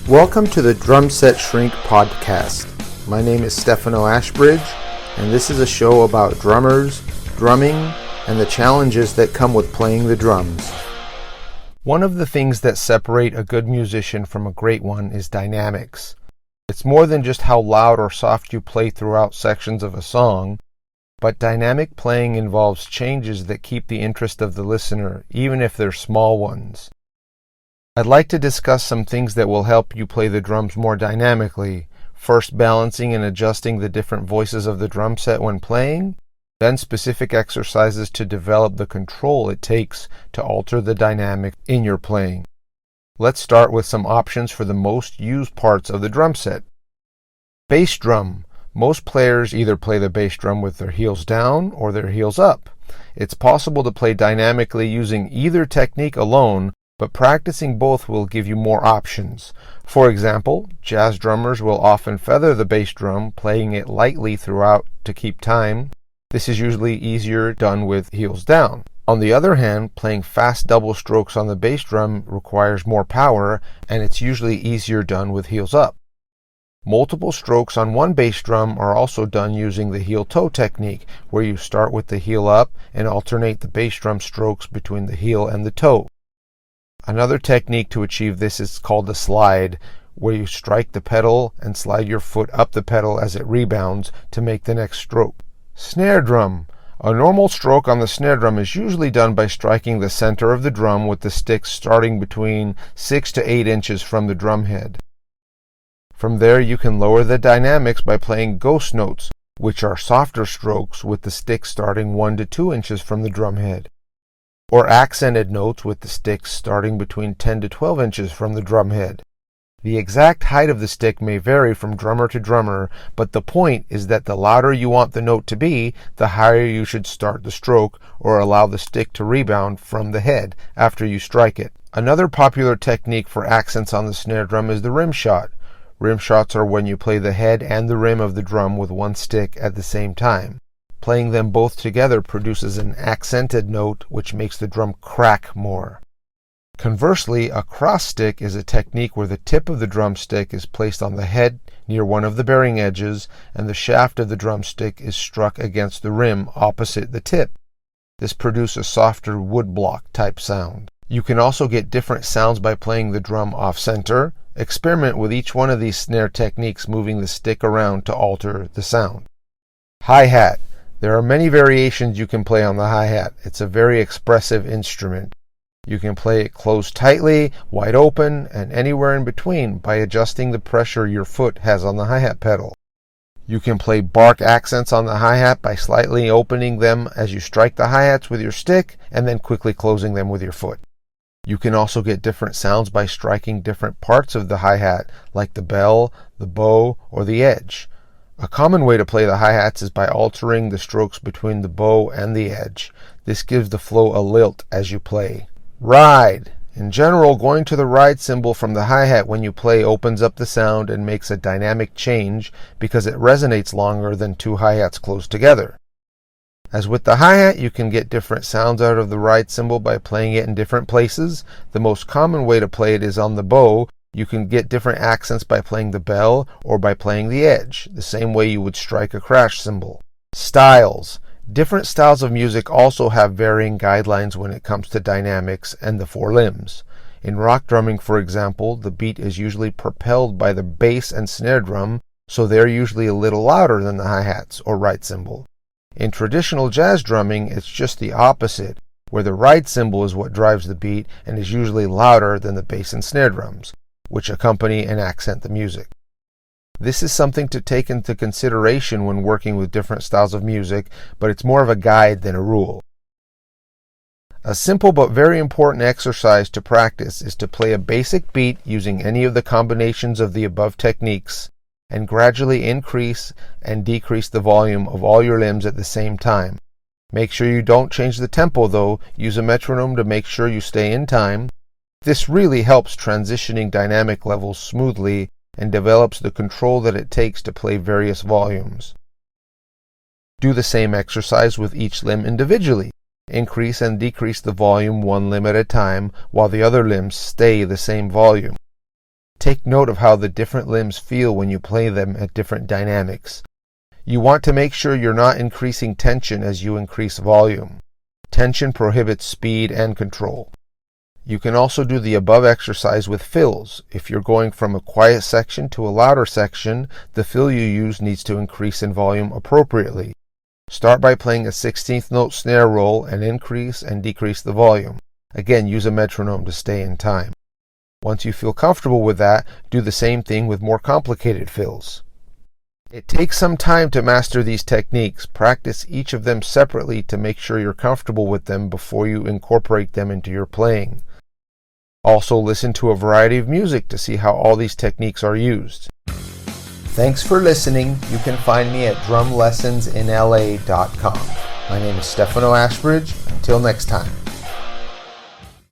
Welcome to the Drum Set Shrink podcast. My name is Stefano Ashbridge, and this is a show about drummers, drumming, and the challenges that come with playing the drums. One of the things that separate a good musician from a great one is dynamics. It's more than just how loud or soft you play throughout sections of a song, but dynamic playing involves changes that keep the interest of the listener, even if they're small ones. I'd like to discuss some things that will help you play the drums more dynamically. First, balancing and adjusting the different voices of the drum set when playing, then specific exercises to develop the control it takes to alter the dynamic in your playing. Let's start with some options for the most used parts of the drum set. Bass drum. Most players either play the bass drum with their heels down or their heels up. It's possible to play dynamically using either technique alone, but practicing both will give you more options. For example, jazz drummers will often feather the bass drum, playing it lightly throughout to keep time. This is usually easier done with heels down. On the other hand, playing fast double strokes on the bass drum requires more power, and it's usually easier done with heels up. Multiple strokes on one bass drum are also done using the heel-toe technique, where you start with the heel up and alternate the bass drum strokes between the heel and the toe. Another technique to achieve this is called a slide, where you strike the pedal and slide your foot up the pedal as it rebounds to make the next stroke. Snare drum. A normal stroke on the snare drum is usually done by striking the center of the drum with the stick starting between 6 to 8 inches from the drum head. From there you can lower the dynamics by playing ghost notes, which are softer strokes with the stick starting 1 to 2 inches from the drum head, or accented notes with the sticks starting between 10 to 12 inches from the drum head. The exact height of the stick may vary from drummer to drummer, but the point is that the louder you want the note to be, the higher you should start the stroke or allow the stick to rebound from the head after you strike it. Another popular technique for accents on the snare drum is the rim shot. Rim shots are when you play the head and the rim of the drum with one stick at the same time. Playing them both together produces an accented note which makes the drum crack more. Conversely, a cross stick is a technique where the tip of the drumstick is placed on the head near one of the bearing edges and the shaft of the drumstick is struck against the rim opposite the tip. This produces a softer woodblock type sound. You can also get different sounds by playing the drum off-center. Experiment with each one of these snare techniques, moving the stick around to alter the sound. Hi-hat. There are many variations you can play on the hi-hat. It's a very expressive instrument. You can play it closed tightly, wide open, and anywhere in between by adjusting the pressure your foot has on the hi-hat pedal. You can play bark accents on the hi-hat by slightly opening them as you strike the hi-hats with your stick and then quickly closing them with your foot. You can also get different sounds by striking different parts of the hi-hat, like the bell, the bow, or the edge. A common way to play the hi-hats is by altering the strokes between the bow and the edge. This gives the flow a lilt as you play. Ride. In general, going to the ride cymbal from the hi-hat when you play opens up the sound and makes a dynamic change because it resonates longer than two hi-hats close together. As with the hi-hat, you can get different sounds out of the ride cymbal by playing it in different places. The most common way to play it is on the bow. You can get different accents by playing the bell or by playing the edge, the same way you would strike a crash cymbal. Styles. Different styles of music also have varying guidelines when it comes to dynamics and the four limbs. In rock drumming, for example, the beat is usually propelled by the bass and snare drum, so they're usually a little louder than the hi-hats or ride cymbal. In traditional jazz drumming, it's just the opposite, where the ride cymbal is what drives the beat and is usually louder than the bass and snare drums, which accompany and accent the music. This is something to take into consideration when working with different styles of music, but it's more of a guide than a rule. A simple but very important exercise to practice is to play a basic beat using any of the combinations of the above techniques, and gradually increase and decrease the volume of all your limbs at the same time. Make sure you don't change the tempo though. Use a metronome to make sure you stay in time. This really helps transitioning dynamic levels smoothly and develops the control that it takes to play various volumes. Do the same exercise with each limb individually. Increase and decrease the volume one limb at a time while the other limbs stay the same volume. Take note of how the different limbs feel when you play them at different dynamics. You want to make sure you're not increasing tension as you increase volume. Tension prohibits speed and control. You can also do the above exercise with fills. If you're going from a quiet section to a louder section, the fill you use needs to increase in volume appropriately. Start by playing a 16th note snare roll and increase and decrease the volume. Again, use a metronome to stay in time. Once you feel comfortable with that, do the same thing with more complicated fills. It takes some time to master these techniques. Practice each of them separately to make sure you're comfortable with them before you incorporate them into your playing. Also, listen to a variety of music to see how all these techniques are used. Thanks for listening. You can find me at drumlessonsinla.com. My name is Stefano Ashbridge. Until next time.